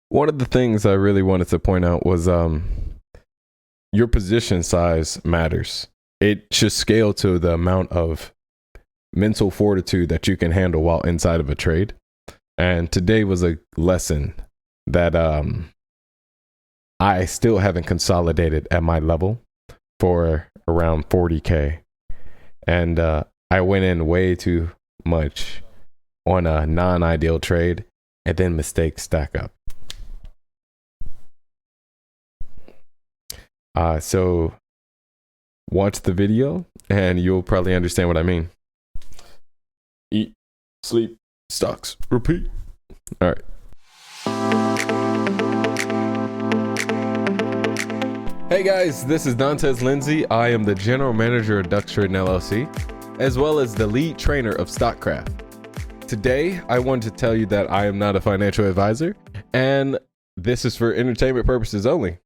One of the things I really wanted to point out was your position size matters. It should scale to the amount of mental fortitude that you can handle while inside of a trade. And today was a lesson that I still haven't consolidated at my level for around 40K. And I went in way too much on a non-ideal trade, and then mistakes stack up. So watch the video and you'll probably understand what I mean. Eat, sleep, stocks, repeat. All right. Hey guys, this is Dantes Lindsay. I am the general manager of Ducks Trading LLC, as well as the lead trainer of Stockcraft. Today, I want to tell you that I am not a financial advisor, and this is for entertainment purposes only.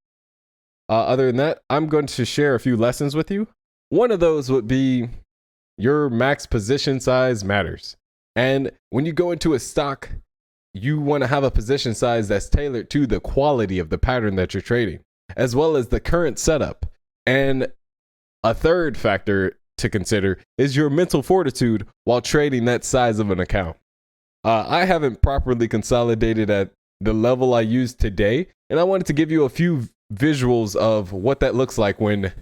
Other than that, I'm going to share a few lessons with you. One of those would be your max position size matters. And when you go into a stock, you want to have a position size that's tailored to the quality of the pattern that you're trading, as well as the current setup. And a third factor to consider is your mental fortitude while trading that size of an account. I haven't properly consolidated at the level I use today, and I wanted to give you a few visuals of what that looks like when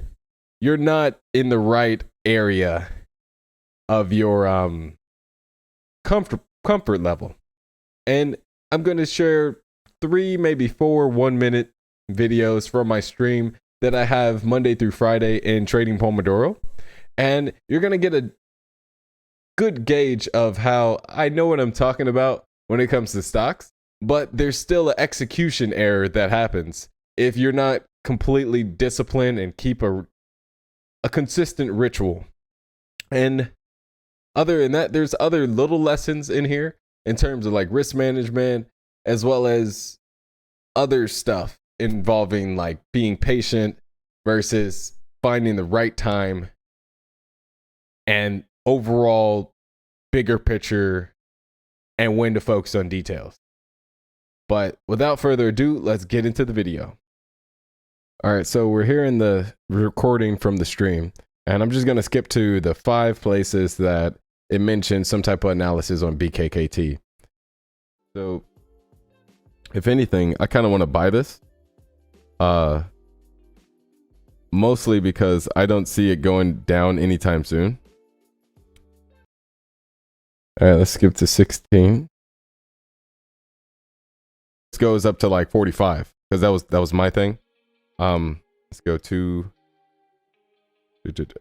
you're not in the right area of your comfort level. And I'm going to share 3, maybe 4 1-minute videos from my stream that I have Monday through Friday in Trading Pomodoro. And you're going to get a good gauge of how I know what I'm talking about when it comes to stocks, but there's still an execution error that happens if you're not completely disciplined and keep a consistent ritual. And other than that, there's other little lessons in here in terms of like risk management, as well as other stuff involving like being patient versus finding the right time and overall bigger picture and when to focus on details. But without further ado, let's get into the video. All right, so we're here in the recording from the stream, and I'm just going to skip to the 5 places that it mentions some type of analysis on BKKT. So if anything, I kind of want to buy this. Mostly because I don't see it going down anytime soon. All right, let's skip to 16. This goes up to like 45 because that was my thing. Let's go to.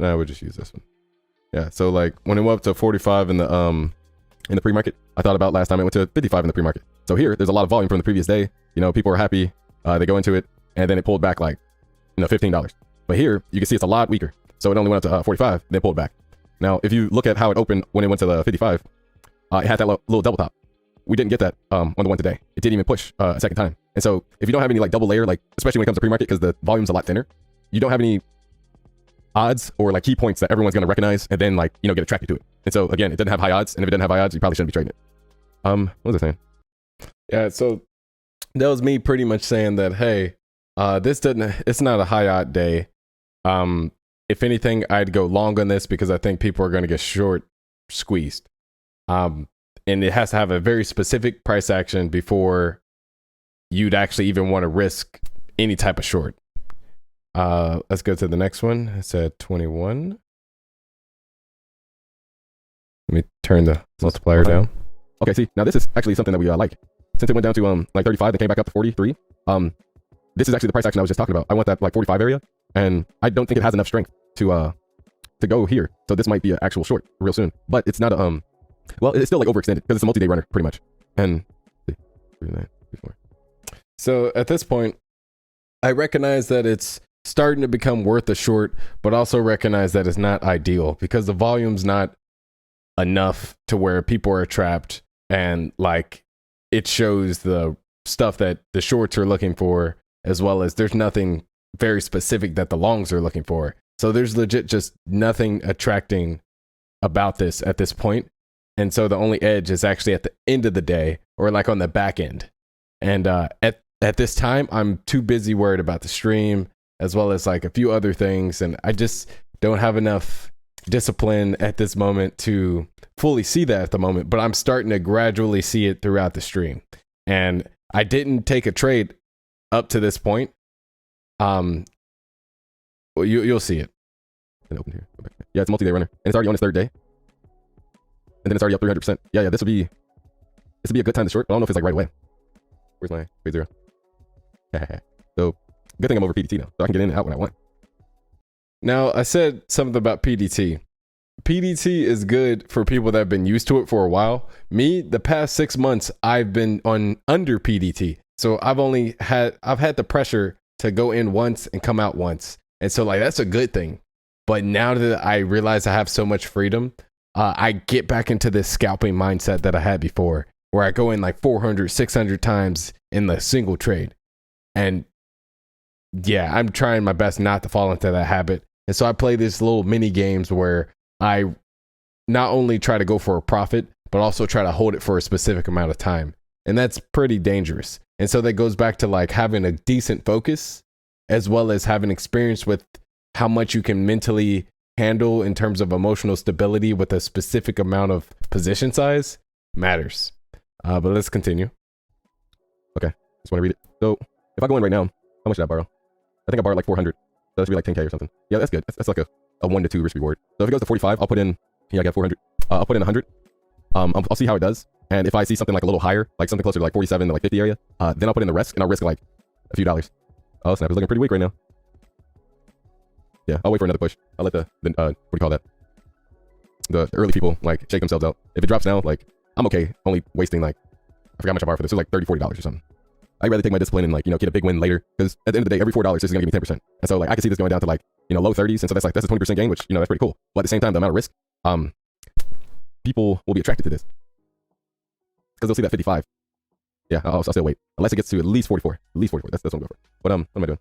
No, we'll just use this one. Yeah, so like when it went up to 45 in the pre-market, I thought about last time it went to 55 in the pre-market. So here, there's a lot of volume from the previous day. You know, people are happy. They go into it, and then it pulled back like, $15. But here, you can see it's a lot weaker. So it only went up to 45, then pulled back. Now, if you look at how it opened when it went to the 55, it had that little double top. We didn't get that on the one today. It didn't even push a second time. And so if you don't have any like double layer, like especially when it comes to pre-market, because the volume's a lot thinner, you don't have any odds or like key points that everyone's going to recognize and then like, get attracted to it. And so again, it doesn't have high odds. And if it doesn't have high odds, you probably shouldn't be trading it. What was I saying? Yeah, so that was me pretty much saying that, hey, it's not a high odd day. If anything, I'd go long on this because I think people are going to get short squeezed. And it has to have a very specific price action before you'd actually even want to risk any type of short. Let's go to the next one. It's at 21. Let me turn the multiplier down. Okay, see, now this is actually something that we like. Since it went down to like 35, then came back up to 43. This is actually the price action I was just talking about. I want that like 45 area, and I don't think it has enough strength to go here. So this might be an actual short real soon. But it's not a well, it's still like overextended because it's a multi-day runner pretty much. And so at this point, I recognize that it's starting to become worth a short, but also recognize that it's not ideal because the volume's not enough to where people are trapped and like it shows the stuff that the shorts are looking for, as well as there's nothing very specific that the longs are looking for. So there's legit just nothing attracting about this at this point. And so the only edge is actually at the end of the day or like on the back end. And at at this time, I'm too busy worried about the stream as well as like a few other things. And I just don't have enough discipline at this moment to fully see that at the moment, but I'm starting to gradually see it throughout the stream. And I didn't take a trade up to this point. Well, you'll see it. Open here. Yeah, it's a multi-day runner, and it's already on its third day, and then it's already up 300%. Yeah, this would be a good time to short, but I don't know if it's like right away. Where's my trade zero? So good thing I'm over PDT now, so I can get in and out when I want. Now, I said something about PDT. PDT is good for people that have been used to it for a while. Me, the past 6 months, I've been on under PDT. So I've had the pressure to go in once and come out once. And so like, that's a good thing. But now that I realize I have so much freedom, I get back into this scalping mindset that I had before, where I go in like 400, 600 times in the single trade. And yeah, I'm trying my best not to fall into that habit. And so I play these little mini games where I not only try to go for a profit, but also try to hold it for a specific amount of time. And that's pretty dangerous. And so that goes back to like having a decent focus, as well as having experience with how much you can mentally handle in terms of emotional stability with a specific amount of position size matters. But let's continue. Okay, just want to read it. So if I go in right now, how much did I borrow? I think I borrowed like 400. So that should be like 10K or something. Yeah, that's good. That's like a 1 to 2 risk reward. So if it goes to 45, I'll put in, yeah, I got 400. I'll put in 100. I'll see how it does. And if I see something like a little higher, like something closer to like 47 to like 50 area, then I'll put in the rest, and I'll risk like a few dollars. Oh snap, it's looking pretty weak right now. Yeah, I'll wait for another push. I'll let the what do you call that? The early people like shake themselves out. If it drops now, like I'm okay only wasting like, I forgot how much I borrowed for this. It was like $30, $40 or something. I'd rather take my discipline and like, get a big win later, because at the end of the day, every $4 this is gonna give me 10%. And so like I can see this going down to like, low 30s, and so that's a 20% gain, which that's pretty cool. But at the same time, the amount of risk, people will be attracted to this because they'll see that 55. Yeah, I'll still wait unless it gets to at least 44. At least 44. That's what I'm going for. But what am I doing?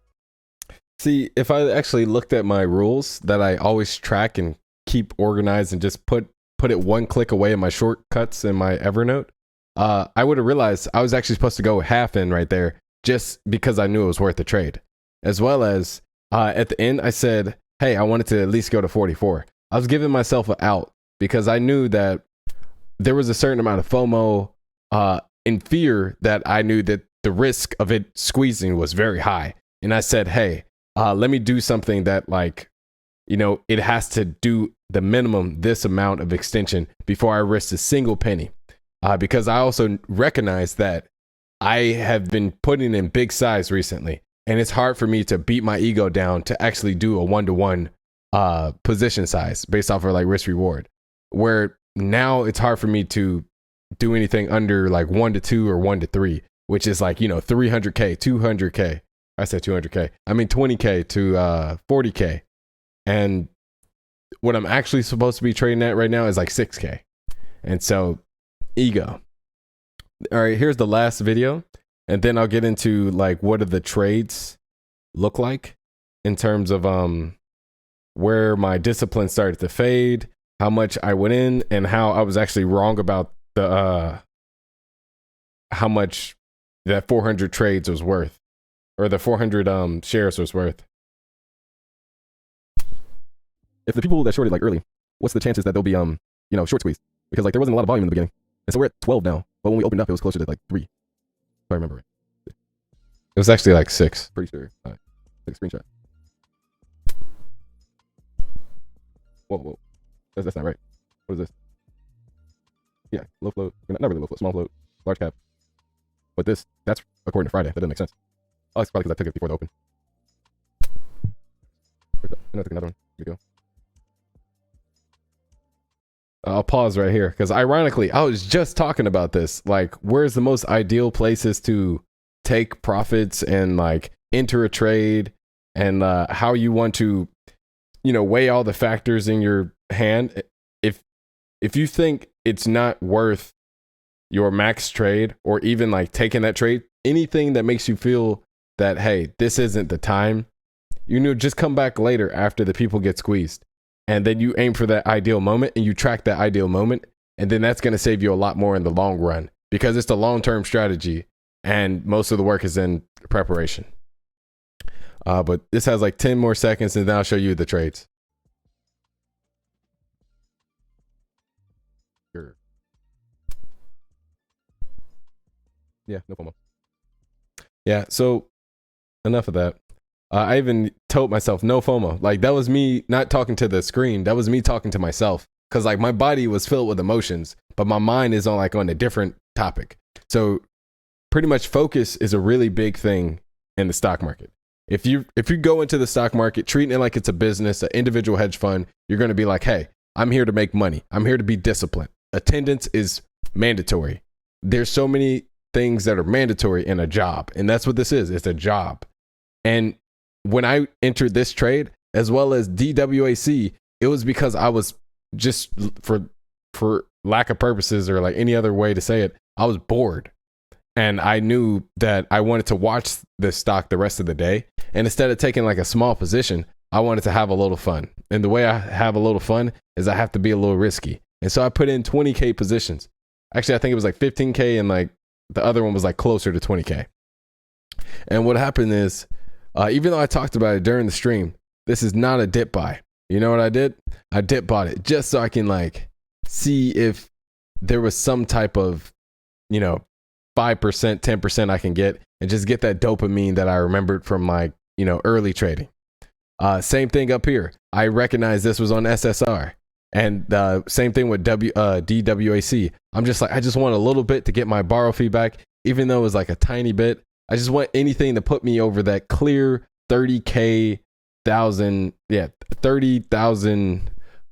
See, if I actually looked at my rules that I always track and keep organized and just put it one click away in my shortcuts in my Evernote, I would have realized I was actually supposed to go half in right there just because I knew it was worth the trade. As well as at the end, I said, hey, I wanted to at least go to 44. I was giving myself an out because I knew that there was a certain amount of FOMO in fear that I knew that the risk of it squeezing was very high. And I said, hey, let me do something that like, it has to do the minimum this amount of extension before I risk a single penny. Because I also recognize that I have been putting in big size recently, and it's hard for me to beat my ego down to actually do a 1-to-1 position size based off of like risk reward, where now it's hard for me to do anything under like 1 to 2 or 1 to 3, which is like, 300K, 200K. I said 200K. I mean 20K to 40K. And what I'm actually supposed to be trading at right now is like 6K. And so ego. All right, here's the last video. And then I'll get into like, what do the trades look like in terms of where my discipline started to fade, how much I went in, and how I was actually wrong about the how much that 400 trades was worth, or the 400 shares was worth. If the people that shorted like early, what's the chances that they'll be short squeezed? Because like there wasn't a lot of volume in the beginning, and so we're at 12 now. But when we opened up, it was closer to like 3. If I remember right. It was actually like 6. Pretty sure. All right. Take a screenshot. Whoa. That's not right. What is this? Yeah, low float. Not really low float. Small float. Large cap. But that's according to Friday. That doesn't make sense. Oh, it's probably because I took it before the open. I took another one. Here we go. I'll pause right here because ironically, I was just talking about this. Like, where's the most ideal places to take profits and like enter a trade, and how you want to, weigh all the factors in your hand. If you think it's not worth your max trade, or even like taking that trade, anything that makes you feel that, hey, this isn't the time, just come back later after the people get squeezed. And then you aim for that ideal moment and you track that ideal moment. And then that's going to save you a lot more in the long run, because it's the long-term strategy. and most of the work is in preparation. But this has like 10 more seconds, and then I'll show you the trades. Sure. Yeah, no FOMO. Yeah, so enough of that. I even told myself no FOMO. Like, that was me not talking to the screen. That was me talking to myself. Because like my body was filled with emotions, but my mind is on a different topic. So pretty much focus is a really big thing in the stock market. If you go into the stock market treating it like it's a business, an individual hedge fund, you're going to be like, hey, I'm here to make money. I'm here to be disciplined. Attendance is mandatory. There's so many things that are mandatory in a job, and that's what this is. It's a job. And when I entered this trade, as well as DWAC, it was because I was just, for lack of purposes or like any other way to say it, I was bored. And I knew that I wanted to watch this stock the rest of the day. And instead of taking like a small position, I wanted to have a little fun. And the way I have a little fun is I have to be a little risky. And so I put in 20K positions. Actually, I think it was like 15K, and like the other one was like closer to 20K. And what happened is, even though I talked about it during the stream, this is not a dip buy. You know what I did? I dip bought it just so I can like see if there was some type of, 5%, 10% I can get, and just get that dopamine that I remembered from my, early trading. Same thing up here. I recognize this was on SSR, and same thing with DWAC. I'm just like, I just want a little bit to get my borrow fee back, even though it was like a tiny bit. I just want anything to put me over that clear 30,000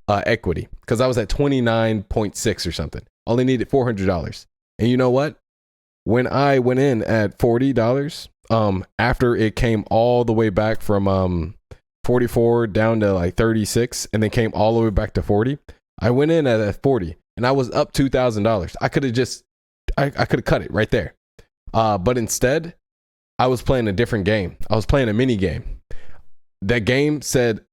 equity, because I was at 29.6 or something. Only needed $400. And you know what? When I went in at $40, after it came all the way back from 44 down to like 36, and then came all the way back to 40, I went in at 40, and I was up $2,000. I could have cut it right there. But instead, I was playing a different game. I was playing a mini game. That game said,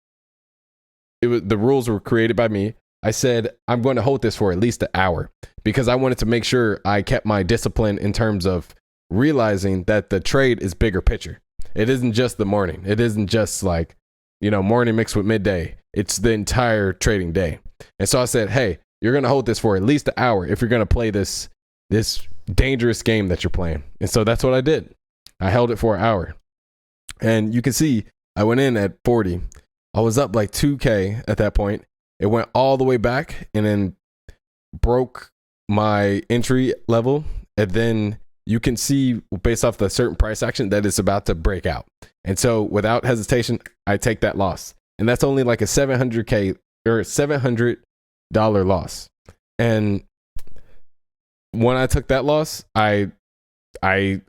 the rules were created by me. I said, I'm going to hold this for at least an hour, because I wanted to make sure I kept my discipline in terms of realizing that the trade is bigger picture. It isn't just the morning. It isn't just like, morning mixed with midday. It's the entire trading day. And so I said, hey, you're going to hold this for at least an hour if you're going to play this dangerous game that you're playing. And so that's what I did. I held it for an hour. And you can see I went in at 40. I was up like 2K at that point. It went all the way back and then broke my entry level. And then you can see, based off the certain price action, that it's about to break out. And so without hesitation, I take that loss. And that's only like a $700 or $700 loss. And when I took that loss, an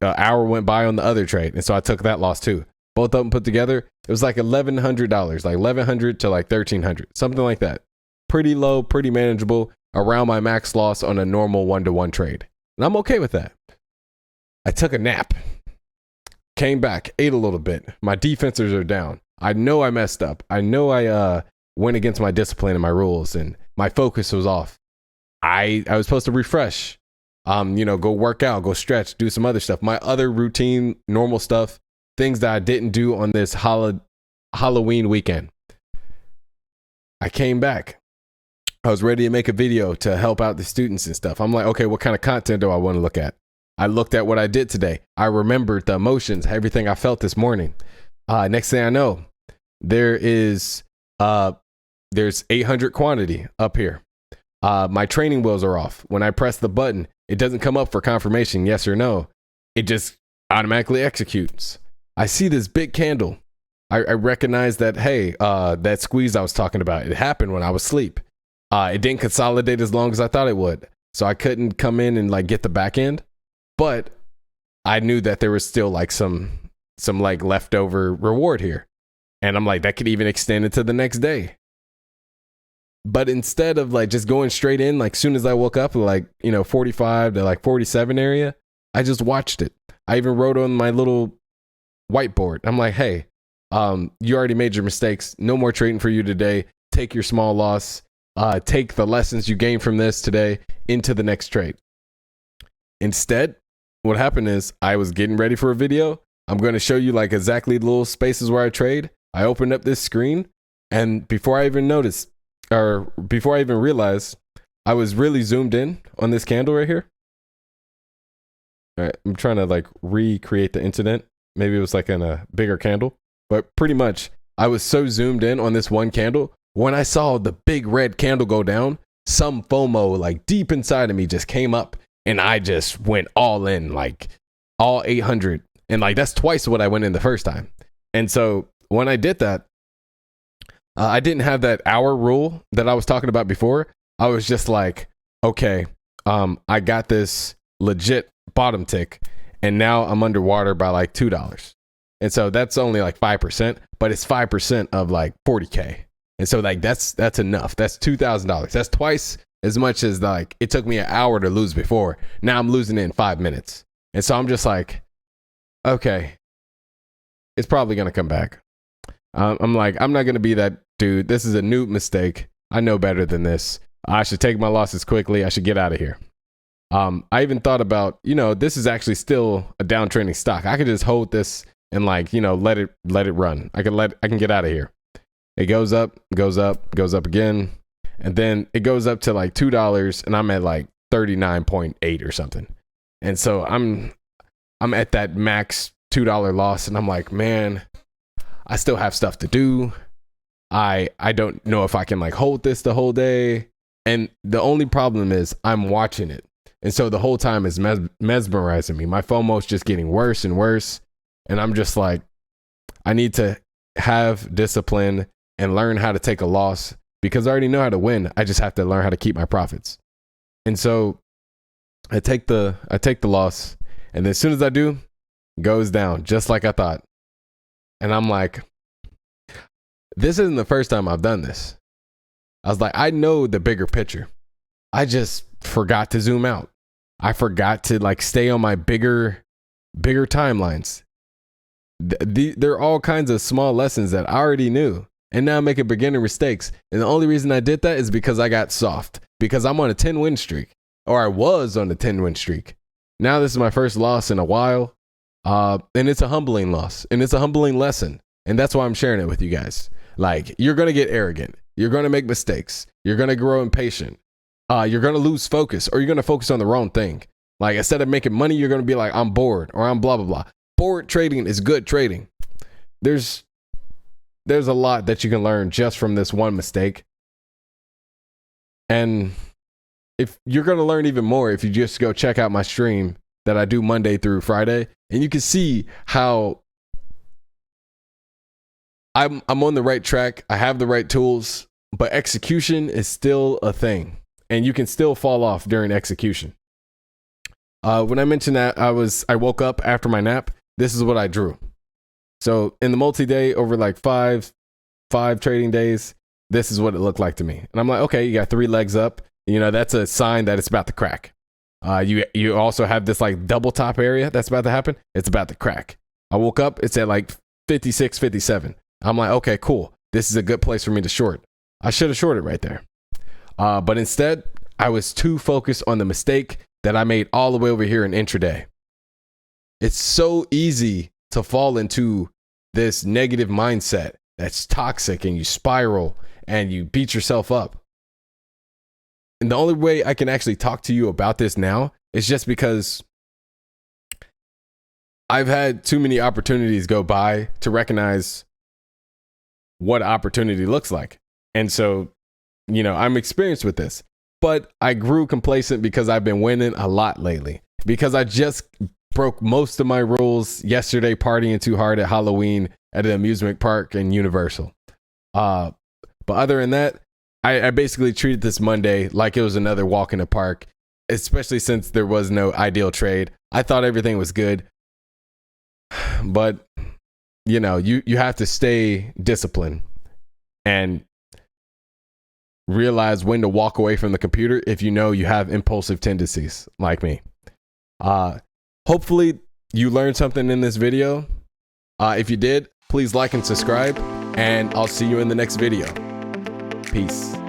hour went by on the other trade. And so I took that loss too. Both of them put together, it was like $1,100, like $1,100 to like $1,300, something like that. Pretty low, pretty manageable, around my max loss on a normal 1-to-1 trade. And I'm okay with that. I took a nap, came back, ate a little bit. My defenses are down. I know I messed up. I know I went against my discipline and my rules, and my focus was off. I was supposed to refresh, go work out, go stretch, do some other stuff. My other routine, normal stuff, things that I didn't do on this Halloween weekend. I came back. I was ready to make a video to help out the students and stuff. I'm like, okay, what kind of content do I want to look at? I looked at what I did today. I remembered the emotions, everything I felt this morning. Next thing I know, there's 800 quantity up here. My training wheels are off. When I press the button, it doesn't come up for confirmation, yes or no. It just automatically executes. I see this big candle. I recognize that, hey, that squeeze I was talking about, it happened when I was asleep. It didn't consolidate as long as I thought it would. So I couldn't come in and like get the back end. But I knew that there was still like some like leftover reward here. And I'm like, that could even extend into the next day. But instead of like just going straight in, like soon as I woke up, like, 45 to like 47 area, I just watched it. I even wrote on my little whiteboard. I'm like, hey, you already made your mistakes. No more trading for you today. Take your small loss. Take the lessons you gained from this today into the next trade. Instead, what happened is I was getting ready for a video. I'm going to show you like exactly the little spaces where I trade. I opened up this screen, and before I even noticed, or before I even realized, I was really zoomed in on this candle right here. All right, I'm trying to like recreate the incident. Maybe it was like in a bigger candle, but pretty much I was so zoomed in on this one candle. When I saw the big red candle go down, some FOMO like deep inside of me just came up, and I just went all in, like all 800. And like, that's twice what I went in the first time. And so when I did that, I didn't have that hour rule that I was talking about before. I was just like, okay, I got this legit bottom tick, and now I'm underwater by like $2. And so that's only like 5%, but it's 5% of like 40K. And so like, that's enough. That's $2,000. That's twice as much as like it took me an hour to lose before. Now I'm losing it in 5 minutes. And so I'm just like, okay, it's probably going to come back. I'm like, I'm not going to be that dude. This is a noob mistake. I know better than this. I should take my losses quickly. I should get out of here. I even thought about, this is actually still a downtrending stock. I could just hold this and like, let it run. I can get out of here. It goes up, goes up again. And then it goes up to like $2, and I'm at like 39.8 or something. And so I'm at that max $2 loss, and I'm like, man, I still have stuff to do. I don't know if I can like hold this the whole day. And the only problem is I'm watching it. And so the whole time is mesmerizing me. My FOMO is just getting worse and worse. And I'm just like, I need to have discipline and learn how to take a loss, because I already know how to win. I just have to learn how to keep my profits. And so I take the loss, and then as soon as I do, it goes down just like I thought. And I'm like, this isn't the first time I've done this. I was like, I know the bigger picture. I just forgot to zoom out. I forgot to like stay on my bigger timelines. There are all kinds of small lessons that I already knew, and now I'm making beginner mistakes. And the only reason I did that is because I got soft, because I'm on a 10-win streak, or I was on a 10-win streak. Now this is my first loss in a while. And it's a humbling loss, and it's a humbling lesson. And that's why I'm sharing it with you guys. Like, you're going to get arrogant. You're going to make mistakes. You're going to grow impatient. You're going to lose focus, or you're going to focus on the wrong thing. Like, instead of making money, you're going to be like, I'm bored, or I'm blah, blah, blah. Bored trading is good trading. There's a lot that you can learn just from this one mistake. And if you're going to learn even more, if you just go check out my stream that I do Monday through Friday, and you can see how I'm on the right track. I have the right tools, but execution is still a thing, and you can still fall off during execution. When I mentioned that I woke up after my nap, this is what I drew. So in the multi-day, over like five trading days, this is what it looked like to me. And I'm like, okay, you got 3 legs up. That's a sign that it's about to crack. You also have this like double top area that's about to happen. It's about to crack. I woke up, it's at like 56, 57. I'm like, okay, cool. This is a good place for me to short. I should have shorted right there. But instead, I was too focused on the mistake that I made all the way over here in intraday. It's so easy to fall into this negative mindset that's toxic, and you spiral and you beat yourself up. And the only way I can actually talk to you about this now is just because I've had too many opportunities go by to recognize what opportunity looks like. And so, I'm experienced with this, but I grew complacent because I've been winning a lot lately, because I just broke most of my rules yesterday, partying too hard at Halloween at an amusement park and Universal. But other than that, I basically treated this Monday like it was another walk in the park, especially since there was no ideal trade. I thought everything was good, but you have to stay disciplined and realize when to walk away from the computer if you have impulsive tendencies like me. Hopefully you learned something in this video. If you did, please like and subscribe, and I'll see you in the next video. Peace.